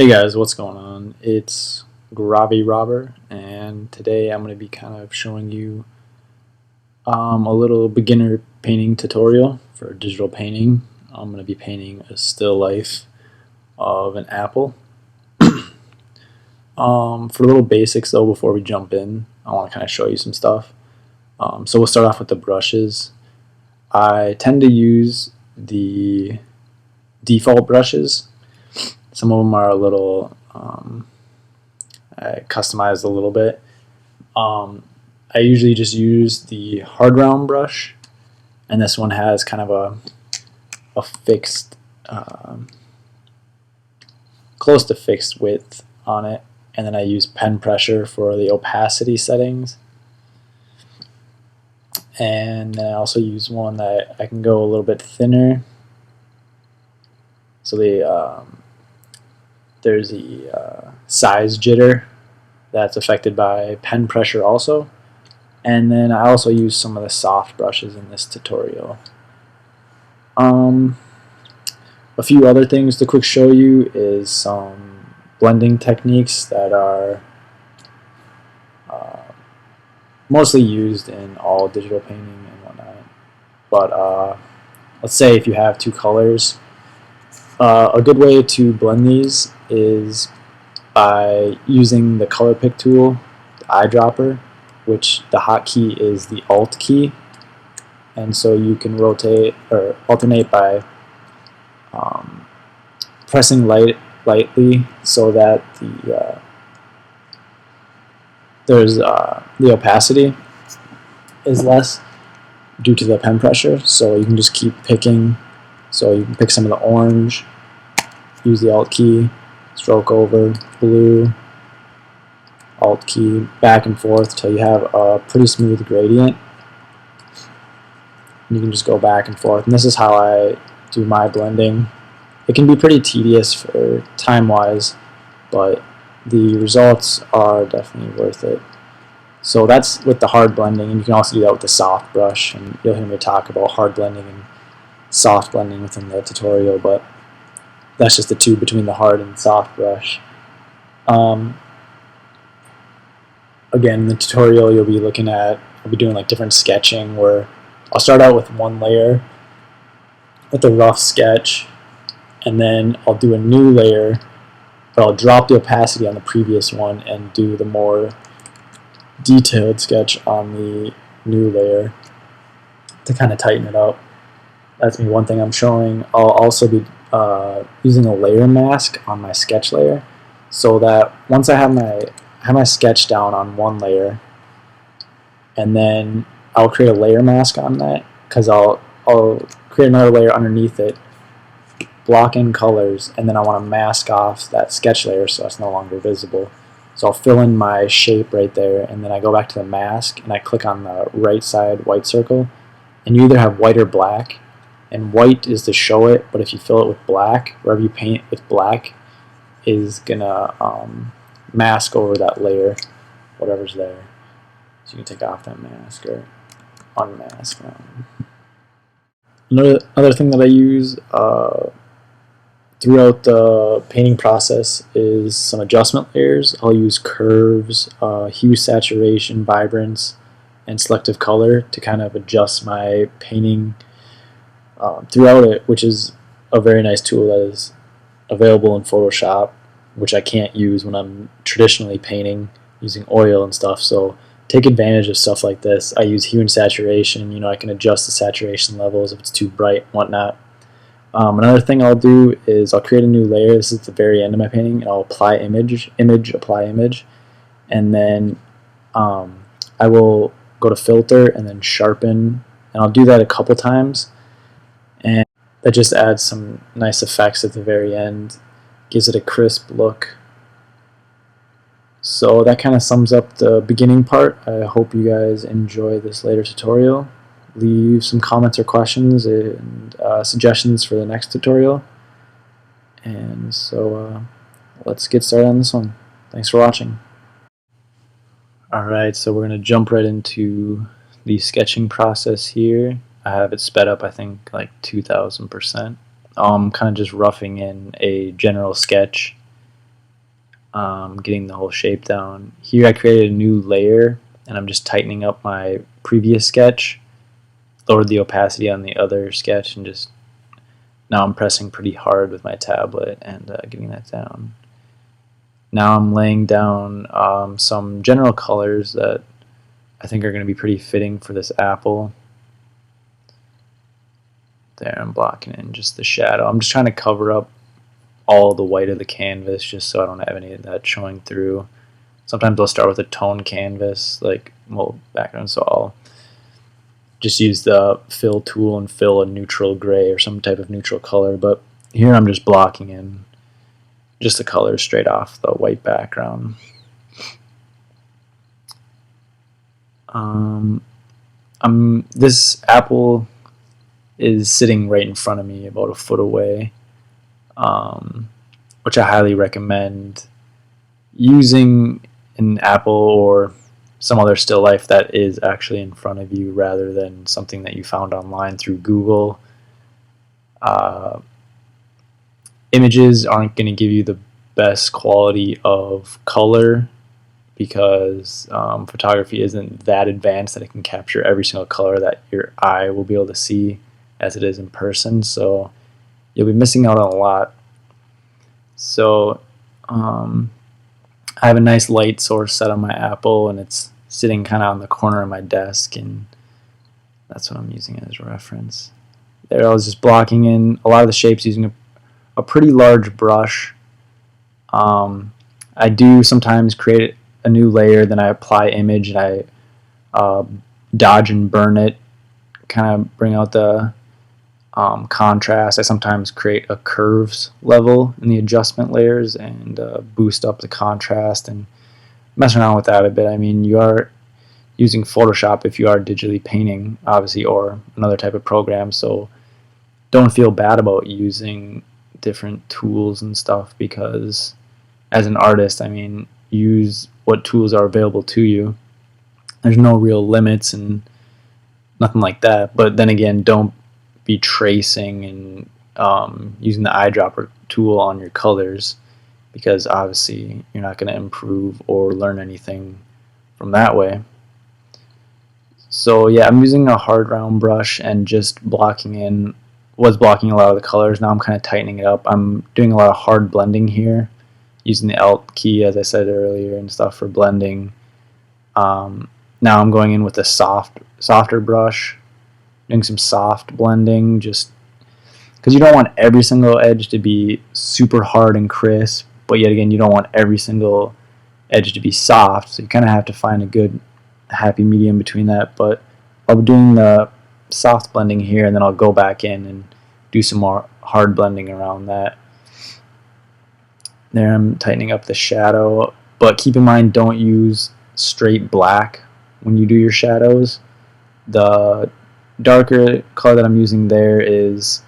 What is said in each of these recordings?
Hey guys, what's going on? It's GrawvyRobber, and today I'm going to be kind of showing you a little beginner painting tutorial for digital painting. I'm going to be painting a still life of an apple. For little basics though, before we jump in, I want to kind of show you some stuff. So we'll start off with the brushes. I tend to use the default brushes. Some of them are a little customized a little bit. I usually just use the hard round brush, and this one has kind of a fixed, close to fixed width on it, and then I use pen pressure for the opacity settings. And then I also use one that I can go a little bit thinner. So there's the size jitter that's affected by pen pressure also. And then I also use some of the soft brushes in this tutorial. A few other things to quick show you is some blending techniques that are mostly used in all digital painting and whatnot. But let's say if you have two colors, a good way to blend these is by using the color pick tool, the eyedropper, which the hotkey is the Alt key, and so you can rotate or alternate by pressing lightly so that the opacity is less due to the pen pressure. So you can just keep picking. So you can pick some of the orange, use the Alt key, stroke over, blue, Alt key, back and forth till you have a pretty smooth gradient. And you can just go back and forth. And this is how I do my blending. It can be pretty tedious for time-wise, but the results are definitely worth it. So that's with the hard blending, and you can also do that with the soft brush, and you'll hear me talk about hard blending and soft blending within the tutorial, but that's just the two between the hard and soft brush. Again, in the tutorial you'll be looking at, I'll be doing like different sketching where I'll start out with one layer with a rough sketch, and then I'll do a new layer, but I'll drop the opacity on the previous one and do the more detailed sketch on the new layer to kind of tighten it up. That's me one thing I'm showing. I'll also be using a layer mask on my sketch layer, so that once I have my sketch down on one layer, and then I'll create a layer mask on that, because I'll create another layer underneath it, block in colors, and then I want to mask off that sketch layer so it's no longer visible. So I'll fill in my shape right there, and then I go back to the mask and I click on the right side white circle, and you either have white or black. And white is to show it, but if you fill it with black, wherever you paint with black is gonna mask over that layer, whatever's there. So you can take off that mask or unmask. Another thing that I use throughout the painting process is some adjustment layers. I'll use curves, hue, saturation, vibrance, and selective color to kind of adjust my painting throughout it, which is a very nice tool that is available in Photoshop, which I can't use when I'm traditionally painting using oil and stuff. So take advantage of stuff like this. I use hue and saturation. I can adjust the saturation levels if it's too bright and whatnot. Another thing I'll do is I'll create a new layer. This is at the very end of my painting, and I'll apply image, apply image, and then I will go to filter and then sharpen, and I'll do that a couple times, and that just adds some nice effects at the very end, gives it a crisp look. So that kind of sums up the beginning part. I hope you guys enjoy this later tutorial. Leave some comments or questions and suggestions for the next tutorial. And so let's get started on this one. Thanks for watching. Alright, so we're going to jump right into the sketching process here. I have it sped up, I think, like 2000%. I'm kind of just roughing in a general sketch getting the whole shape down. Here I created a new layer and I'm just tightening up my previous sketch, lowered the opacity on the other sketch, and just now I'm pressing pretty hard with my tablet and getting that down. Now I'm laying down some general colors that I think are going to be pretty fitting for this apple. There, I'm blocking in just the shadow. I'm just trying to cover up all the white of the canvas just so I don't have any of that showing through. Sometimes I'll start with a tone canvas, like background, so I'll just use the fill tool and fill a neutral gray or some type of neutral color, but here I'm just blocking in just the colors straight off the white background. This apple is sitting right in front of me, about a foot away, which I highly recommend using an apple or some other still life that is actually in front of you rather than something that you found online through Google. Images aren't going to give you the best quality of color because photography isn't that advanced that it can capture every single color that your eye will be able to see as it is in person, so you'll be missing out on a lot. So I have a nice light source set on my apple and it's sitting kind of on the corner of my desk, and that's what I'm using as a reference. There I was just blocking in a lot of the shapes using a pretty large brush. I do sometimes create a new layer, then I apply image and I dodge and burn it, kind of bring out the contrast. I sometimes create a curves level in the adjustment layers and boost up the contrast and mess around with that a bit. I mean, you are using Photoshop if you are digitally painting, obviously, or another type of program, so don't feel bad about using different tools and stuff, because as an artist, I mean, use what tools are available to you. There's no real limits and nothing like that, but then again, don't be tracing and using the eyedropper tool on your colors, because obviously you're not going to improve or learn anything from that way. So yeah, I'm using a hard round brush and just blocking in, was blocking a lot of the colors. Now I'm kind of tightening it up. I'm doing a lot of hard blending here, using the Alt key, as I said earlier, and stuff for blending. Now I'm going in with a softer brush, doing some soft blending, just because you don't want every single edge to be super hard and crisp, but yet again, you don't want every single edge to be soft, so you kind of have to find a good happy medium between that. But I'll be doing the soft blending here, and then I'll go back in and do some more hard blending around that. There, I'm tightening up the shadow, but keep in mind, don't use straight black when you do your shadows. The darker color that I'm using there is,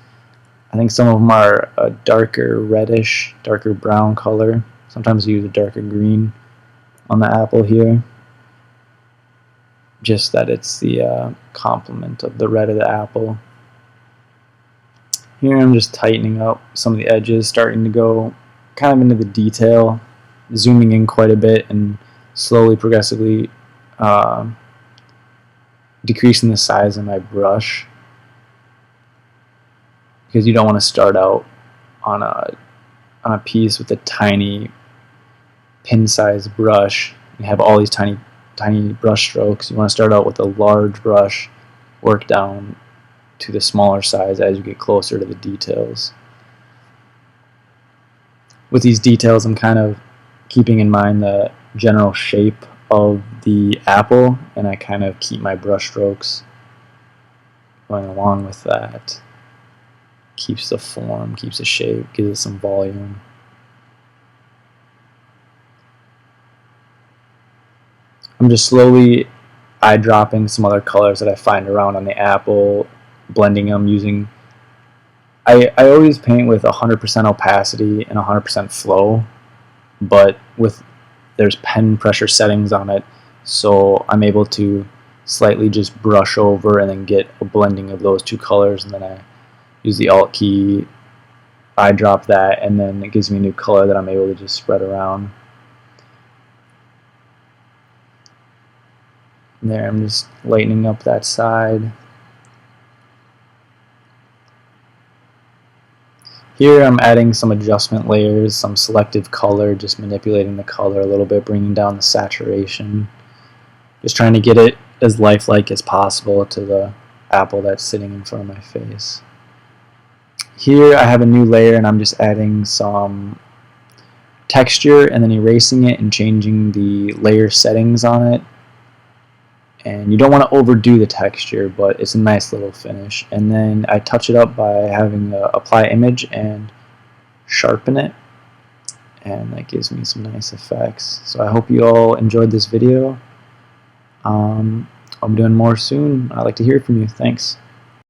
I think some of them are a darker reddish, darker brown color. Sometimes I use a darker green on the apple here, just that it's the complement of the red of the apple. Here I'm just tightening up some of the edges, starting to go kind of into the detail, zooming in quite a bit and slowly, progressively decreasing the size of my brush, because you don't want to start out on a piece with a tiny pin-sized brush and have all these tiny brush strokes. You want to start out with a large brush, work down to the smaller size as you get closer to the details. With these details, I'm kind of keeping in mind the general shape of the apple, and I kind of keep my brush strokes going along with that. Keeps the form, keeps the shape, gives it some volume. I'm just slowly eyedropping some other colors that I find around on the apple, blending them using... I always paint with 100% opacity and 100% flow, but there's pen pressure settings on it, so I'm able to slightly just brush over and then get a blending of those two colors, and then I use the Alt key, eyedrop that, and then it gives me a new color that I'm able to just spread around. There, I'm just lightening up that side. Here I'm adding some adjustment layers, some selective color, just manipulating the color a little bit, bringing down the saturation. Just trying to get it as lifelike as possible to the apple that's sitting in front of my face. Here I have a new layer and I'm just adding some texture and then erasing it and changing the layer settings on it. And you don't want to overdo the texture, but it's a nice little finish. And then I touch it up by having apply image and sharpen it, and that gives me some nice effects. So I hope you all enjoyed this video. I'm doing more soon. I'd like to hear from you. Thanks.